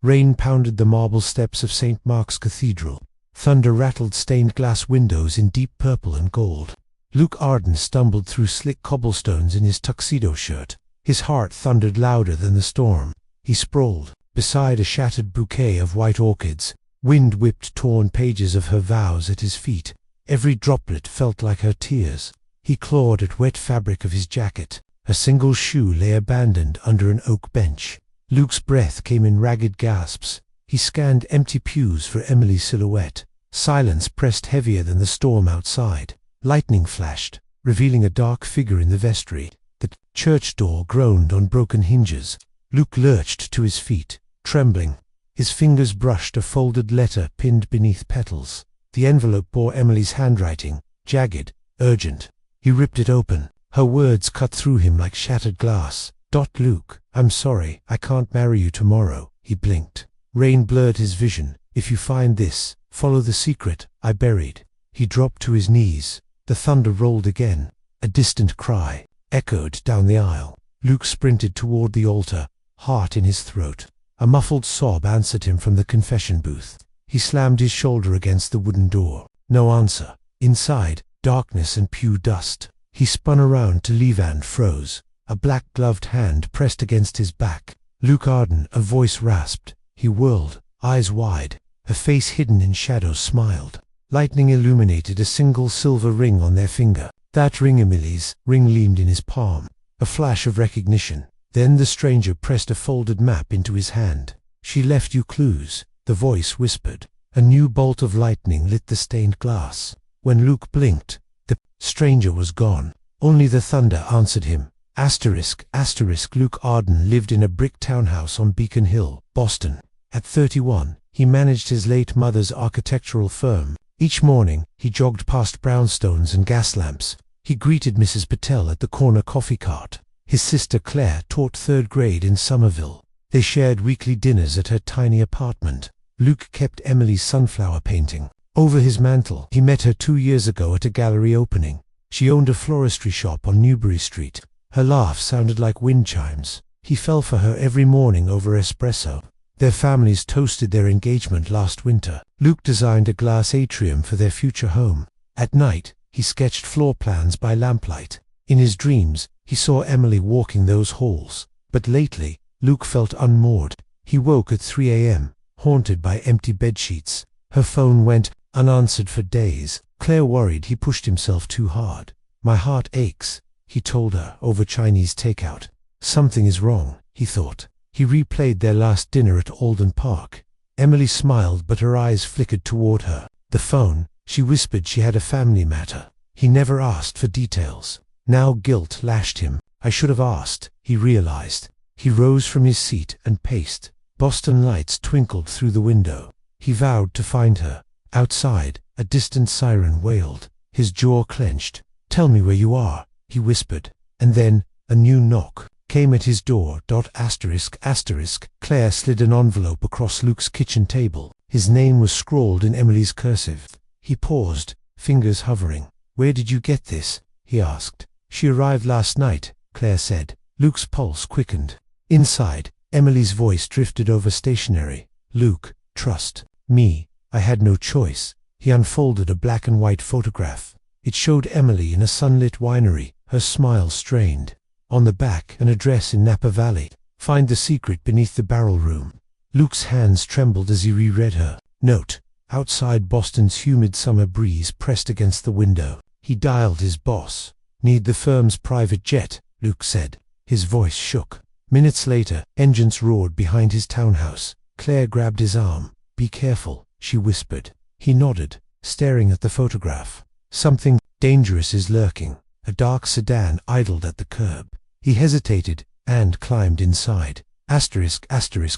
Rain pounded the marble steps of St. Mark's Cathedral. Thunder rattled stained glass windows in deep purple and gold. Luke Arden stumbled through slick cobblestones in his tuxedo shirt. His heart thundered louder than the storm. He sprawled beside a shattered bouquet of white orchids. Wind whipped torn pages of her vows at his feet. Every droplet felt like her tears. He clawed at wet fabric of his jacket. A single shoe lay abandoned under an oak bench. Luke's breath came in ragged gasps. He scanned empty pews for Emily's silhouette. Silence pressed heavier than the storm outside. Lightning flashed, revealing a dark figure in the vestry. The church door groaned on broken hinges. Luke lurched to his feet, trembling. His fingers brushed a folded letter pinned beneath petals. The envelope bore Emily's handwriting, jagged, urgent. He ripped it open. Her words cut through him like shattered glass. Luke, I'm sorry, I can't marry you tomorrow. He blinked. Rain blurred his vision. If you find this, follow the secret I buried. He dropped to his knees. The thunder rolled again. A distant cry echoed down the aisle. Luke sprinted toward the altar, heart in his throat. A muffled sob answered him from the confession booth. He slammed his shoulder against the wooden door. No answer. Inside, darkness and pew dust. He spun around to leave and froze. A black-gloved hand pressed against his back. Luke Arden, a voice rasped. He whirled, eyes wide. Her face hidden in shadows smiled. Lightning illuminated a single silver ring on their finger. That ring, Emily's ring, gleamed in his palm. A flash of recognition. Then the stranger pressed a folded map into his hand. She left you clues, the voice whispered. A new bolt of lightning lit the stained glass. When Luke blinked, the stranger was gone. Only the thunder answered him. Luke Arden lived in a brick townhouse on Beacon Hill, Boston. At 31, he managed his late mother's architectural firm. Each morning, he jogged past brownstones and gas lamps. He greeted Mrs. Patel at the corner coffee cart. His sister Claire taught 3rd grade in Somerville. They shared weekly dinners at her tiny apartment. Luke kept Emily's sunflower painting over his mantel. He met her 2 years ago at a gallery opening. She owned a floristry shop on Newbury Street. Her laugh sounded like wind chimes. He fell for her every morning over espresso. Their families toasted their engagement last winter. Luke designed a glass atrium for their future home. At night, he sketched floor plans by lamplight. In his dreams, he saw Emily walking those halls. But lately, Luke felt unmoored. He woke at 3 a.m., haunted by empty bedsheets. Her phone went unanswered for days. Claire worried he pushed himself too hard. My heart aches, he told her over Chinese takeout. Something is wrong, he thought. He replayed their last dinner at Alden Park. Emily smiled, but her eyes flickered toward her. The phone, she whispered she had a family matter. He never asked for details. Now guilt lashed him. I should have asked, he realized. He rose from his seat and paced. Boston lights twinkled through the window. He vowed to find her. Outside, a distant siren wailed. His jaw clenched. Tell me where you are, he whispered. And then, a new knock came at his door. Claire slid an envelope across Luke's kitchen table. His name was scrawled in Emily's cursive. He paused, fingers hovering. Where did you get this? He asked. She arrived last night, Claire said. Luke's pulse quickened. Inside, Emily's voice drifted over stationery. Luke, trust me. I had no choice. He unfolded a black and white photograph. It showed Emily in a sunlit winery, her smile strained. On the back, an address in Napa Valley. Find the secret beneath the barrel room. Luke's hands trembled as he reread her note. Outside, Boston's humid summer breeze pressed against the window. He dialed his boss. Need the firm's private jet, Luke said. His voice shook. Minutes later, engines roared behind his townhouse. Claire grabbed his arm. Be careful, she whispered. He nodded, staring at the photograph. Something dangerous is lurking. A dark sedan idled at the curb. He hesitated and climbed inside.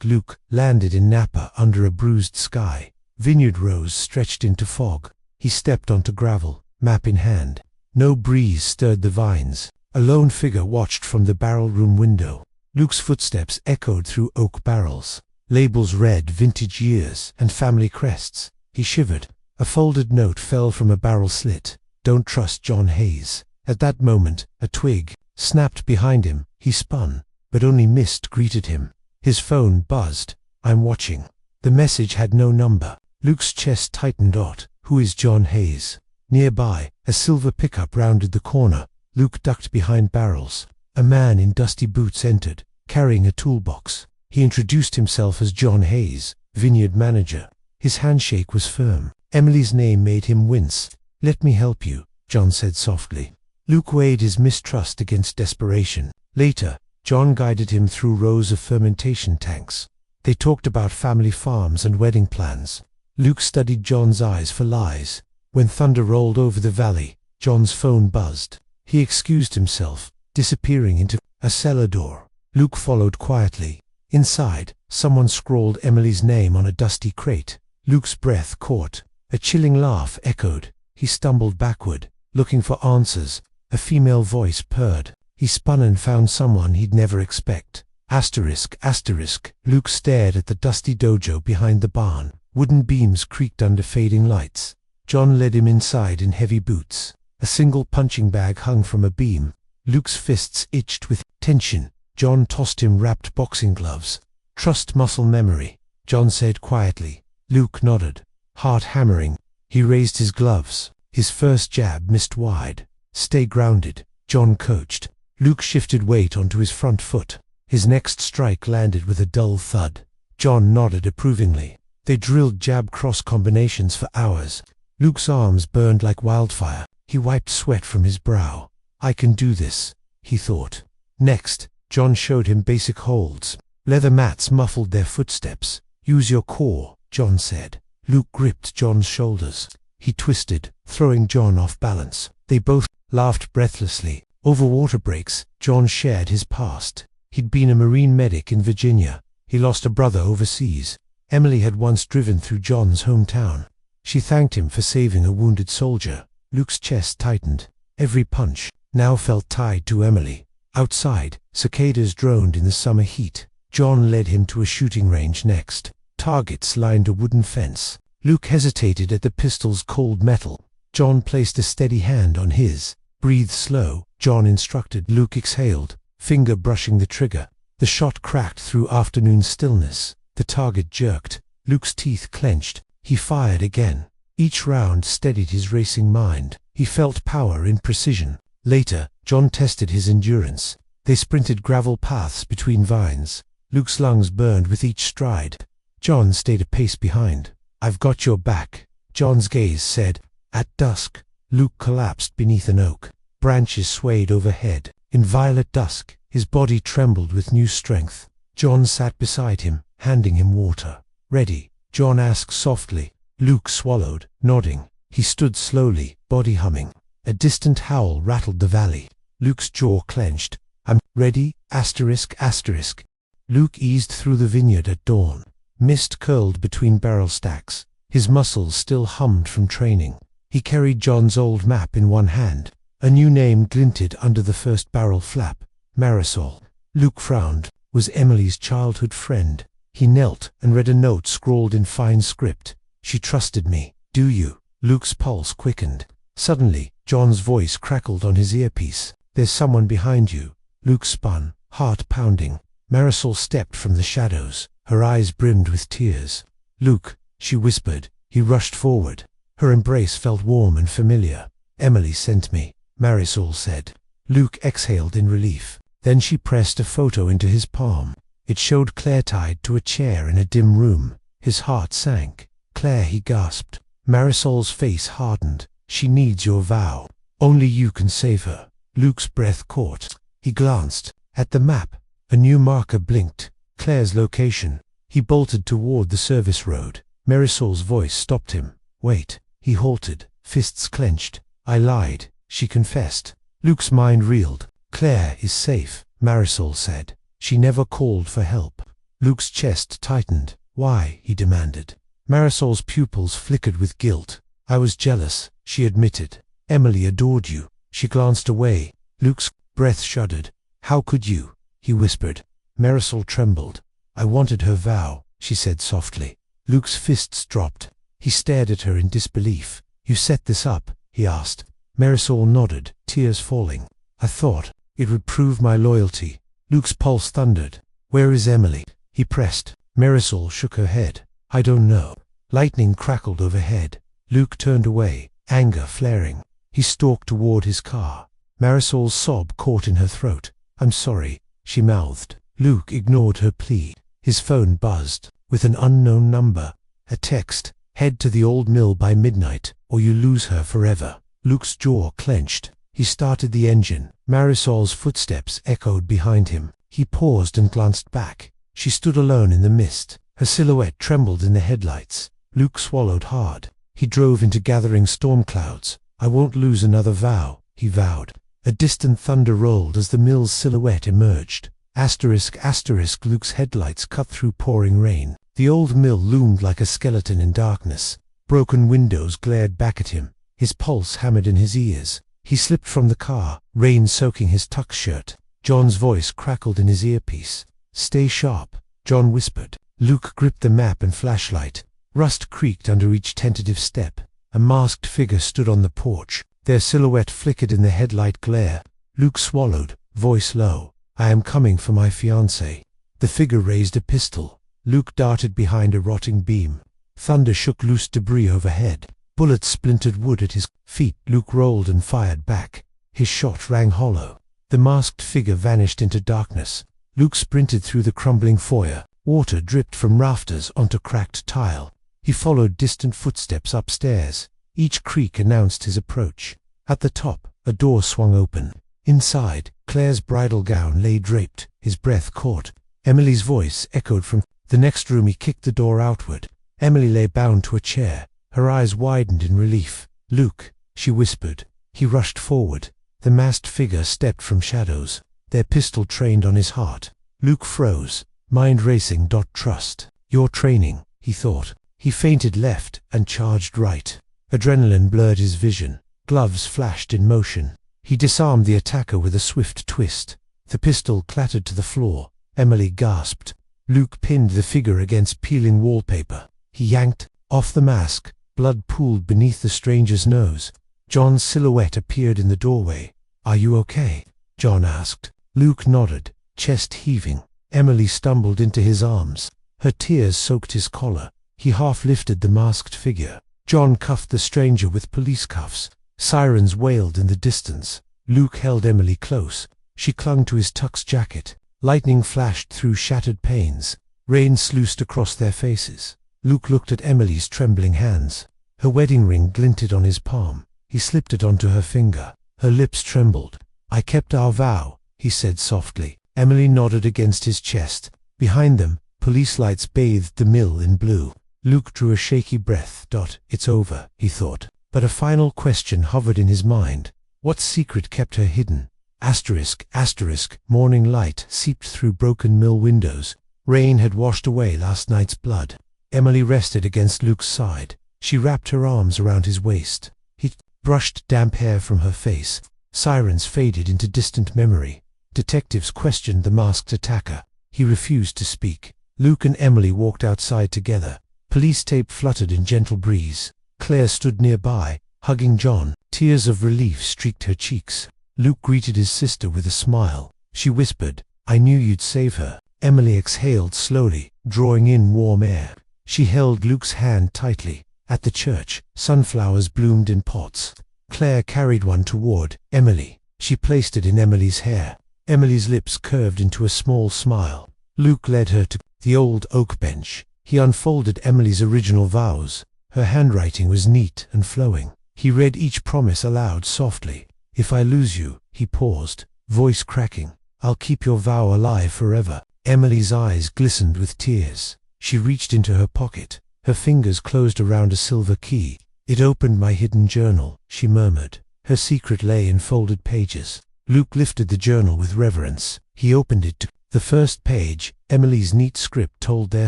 Luke landed in Napa under a bruised sky. Vineyard rows stretched into fog. He stepped onto gravel, map in hand. No breeze stirred the vines. A lone figure watched from the barrel room window. Luke's footsteps echoed through oak barrels. Labels read vintage years and family crests. He shivered. A folded note fell from a barrel slit. Don't trust John Hayes. At that moment, a twig snapped behind him. He spun, but only mist greeted him. His phone buzzed. I'm watching. The message had no number. Luke's chest tightened. Who is John Hayes? Nearby, a silver pickup rounded the corner. Luke ducked behind barrels. A man in dusty boots entered, carrying a toolbox. He introduced himself as John Hayes, vineyard manager. His handshake was firm. Emily's name made him wince. Let me help you, John said softly. Luke weighed his mistrust against desperation. Later, John guided him through rows of fermentation tanks. They talked about family farms and wedding plans. Luke studied John's eyes for lies. When thunder rolled over the valley, John's phone buzzed. He excused himself, disappearing into a cellar door. Luke followed quietly. Inside, someone scrawled Emily's name on a dusty crate. Luke's breath caught. A chilling laugh echoed. He stumbled backward, looking for answers. A female voice purred. He spun and found someone he'd never expect. Asterisk, asterisk. Luke stared at the dusty dojo behind the barn. Wooden beams creaked under fading lights. John led him inside in heavy boots. A single punching bag hung from a beam. Luke's fists itched with tension. John tossed him wrapped boxing gloves. Trust muscle memory, John said quietly. Luke nodded, heart hammering. He raised his gloves. His first jab missed wide. Stay grounded, John coached. Luke shifted weight onto his front foot. His next strike landed with a dull thud. John nodded approvingly. They drilled jab-cross combinations for hours. Luke's arms burned like wildfire. He wiped sweat from his brow. I can do this, he thought. Next, John showed him basic holds. Leather mats muffled their footsteps. Use your core, John said. Luke gripped John's shoulders. He twisted, throwing John off balance. They both laughed breathlessly. Over water breaks, John shared his past. He'd been a Marine medic in Virginia. He lost a brother overseas. Emily had once driven through John's hometown. She thanked him for saving a wounded soldier. Luke's chest tightened. Every punch now felt tied to Emily. Outside, cicadas droned in the summer heat. John led him to a shooting range next. Targets lined a wooden fence. Luke hesitated at the pistol's cold metal. John placed a steady hand on his. Breathe slow, John instructed. Luke exhaled, finger brushing the trigger. The shot cracked through afternoon stillness. The target jerked. Luke's teeth clenched. He fired again. Each round steadied his racing mind. He felt power in precision. Later, John tested his endurance. They sprinted gravel paths between vines. Luke's lungs burned with each stride. John stayed a pace behind. I've got your back, John's gaze said. At dusk, Luke collapsed beneath an oak. Branches swayed overhead. In violet dusk, his body trembled with new strength. John sat beside him, handing him water. Ready? John asked softly. Luke swallowed, nodding. He stood slowly, body humming. A distant howl rattled the valley. Luke's jaw clenched. I'm ready, asterisk, asterisk. Luke eased through the vineyard at dawn. Mist curled between barrel stacks. His muscles still hummed from training. He carried John's old map in one hand. A new name glinted under the first barrel flap. Marisol. Luke frowned. Was Emily's childhood friend. He knelt and read a note scrawled in fine script. She trusted me. Do you? Luke's pulse quickened. Suddenly, John's voice crackled on his earpiece. There's someone behind you. Luke spun, heart pounding. Marisol stepped from the shadows. Her eyes brimmed with tears. Luke, she whispered. He rushed forward. Her embrace felt warm and familiar. Emily sent me, Marisol said. Luke exhaled in relief. Then she pressed a photo into his palm. It showed Claire tied to a chair in a dim room. His heart sank. Claire, he gasped. Marisol's face hardened. She needs your vow. Only you can save her. Luke's breath caught. He glanced. At the map, a new marker blinked. Claire's location. He bolted toward the service road. Marisol's voice stopped him. Wait. He halted, fists clenched. I lied, she confessed. Luke's mind reeled. Claire is safe, Marisol said. She never called for help. Luke's chest tightened. Why? He demanded. Marisol's pupils flickered with guilt. I was jealous, she admitted. Emily adored you. She glanced away. Luke's breath shuddered. How could you? He whispered. Marisol trembled. I wanted her vow, she said softly. Luke's fists dropped. He stared at her in disbelief. You set this up? He asked. Marisol nodded, tears falling. I thought it would prove my loyalty. Luke's pulse thundered. Where is Emily? He pressed. Marisol shook her head. I don't know. Lightning crackled overhead. Luke turned away, anger flaring. He stalked toward his car. Marisol's sob caught in her throat. I'm sorry, she mouthed. Luke ignored her plea. His phone buzzed. With an unknown number. A text. Head to the old mill by midnight, or you lose her forever. Luke's jaw clenched. He started the engine. Marisol's footsteps echoed behind him. He paused and glanced back. She stood alone in the mist. Her silhouette trembled in the headlights. Luke swallowed hard. He drove into gathering storm clouds. I won't lose another vow, he vowed. A distant thunder rolled as the mill's silhouette emerged. Asterisk, asterisk, Luke's headlights cut through pouring rain. The old mill loomed like a skeleton in darkness. Broken windows glared back at him. His pulse hammered in his ears. He slipped from the car, rain soaking his tux shirt. John's voice crackled in his earpiece. Stay sharp, John whispered. Luke gripped the map and flashlight. Rust creaked under each tentative step. A masked figure stood on the porch. Their silhouette flickered in the headlight glare. Luke swallowed, voice low. I am coming for my fiancé. The figure raised a pistol. Luke darted behind a rotting beam. Thunder shook loose debris overhead. Bullets splintered wood at his feet. Luke rolled and fired back. His shot rang hollow. The masked figure vanished into darkness. Luke sprinted through the crumbling foyer. Water dripped from rafters onto cracked tile. He followed distant footsteps upstairs. Each creak announced his approach. At the top, a door swung open. Inside, Claire's bridal gown lay draped, his breath caught. Emily's voice echoed from the next room. He kicked the door outward. Emily lay bound to a chair. Her eyes widened in relief. Luke, she whispered. He rushed forward. The masked figure stepped from shadows. Their pistol trained on his heart. Luke froze, mind racing. Trust. Your training, he thought. He feinted left and charged right. Adrenaline blurred his vision. Gloves flashed in motion. He disarmed the attacker with a swift twist. The pistol clattered to the floor. Emily gasped. Luke pinned the figure against peeling wallpaper. He yanked off the mask. Blood pooled beneath the stranger's nose. John's silhouette appeared in the doorway. Are you okay? John asked. Luke nodded, chest heaving. Emily stumbled into his arms. Her tears soaked his collar. He half lifted the masked figure. John cuffed the stranger with police cuffs. Sirens wailed in the distance. Luke held Emily close. She clung to his tux jacket. Lightning flashed through shattered panes. Rain sluiced across their faces. Luke looked at Emily's trembling hands. Her wedding ring glinted on his palm. He slipped it onto her finger. Her lips trembled. I kept our vow, he said softly. Emily nodded against his chest. Behind them, police lights bathed the mill in blue. Luke drew a shaky breath. It's over, he thought. But a final question hovered in his mind. What secret kept her hidden? Asterisk, asterisk, morning light seeped through broken mill windows. Rain had washed away last night's blood. Emily rested against Luke's side. She wrapped her arms around his waist. He brushed damp hair from her face. Sirens faded into distant memory. Detectives questioned the masked attacker. He refused to speak. Luke and Emily walked outside together. Police tape fluttered in gentle breeze. Claire stood nearby, hugging John. Tears of relief streaked her cheeks. Luke greeted his sister with a smile. She whispered, I knew you'd save her. Emily exhaled slowly, drawing in warm air. She held Luke's hand tightly. At the church, sunflowers bloomed in pots. Claire carried one toward Emily. She placed it in Emily's hair. Emily's lips curved into a small smile. Luke led her to the old oak bench. He unfolded Emily's original vows. Her handwriting was neat and flowing. He read each promise aloud softly. If I lose you, he paused, voice cracking, I'll keep your vow alive forever. Emily's eyes glistened with tears. She reached into her pocket. Her fingers closed around a silver key. It opened my hidden journal, she murmured. Her secret lay in folded pages. Luke lifted the journal with reverence. He opened it to the first page. Emily's neat script told their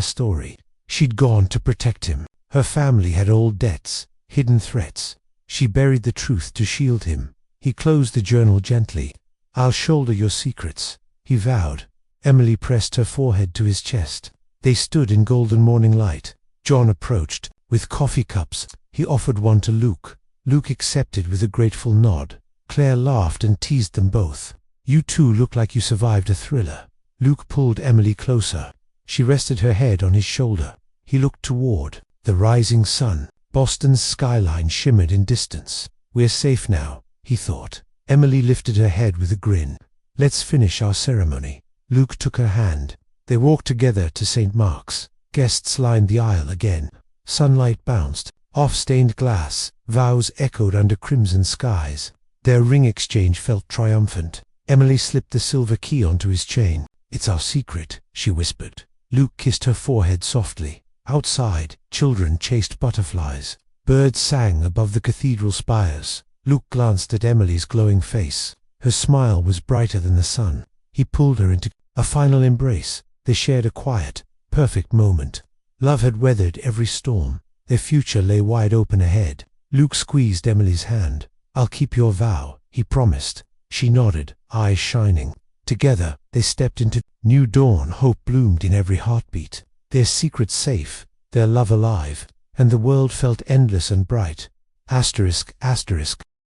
story. She'd gone to protect him. Her family had old debts, hidden threats. She buried the truth to shield him. He closed the journal gently. I'll shoulder your secrets, he vowed. Emily pressed her forehead to his chest. They stood in golden morning light. John approached. With coffee cups, he offered one to Luke. Luke accepted with a grateful nod. Claire laughed and teased them both. You two look like you survived a thriller. Luke pulled Emily closer. She rested her head on his shoulder. He looked toward the rising sun. Boston's skyline shimmered in distance. We're safe now, he thought. Emily lifted her head with a grin. Let's finish our ceremony. Luke took her hand. They walked together to St. Mark's. Guests lined the aisle again. Sunlight bounced off stained glass. Vows echoed under crimson skies. Their ring exchange felt triumphant. Emily slipped the silver key onto his chain. It's our secret, she whispered. Luke kissed her forehead softly. Outside, children chased butterflies. Birds sang above the cathedral spires. Luke glanced at Emily's glowing face. Her smile was brighter than the sun. He pulled her into a final embrace. They shared a quiet, perfect moment. Love had weathered every storm. Their future lay wide open ahead. Luke squeezed Emily's hand. I'll keep your vow, he promised. She nodded, eyes shining. Together, they stepped into new dawn. Hope bloomed in every heartbeat. Their secret safe, their love alive, and the world felt endless and bright. ****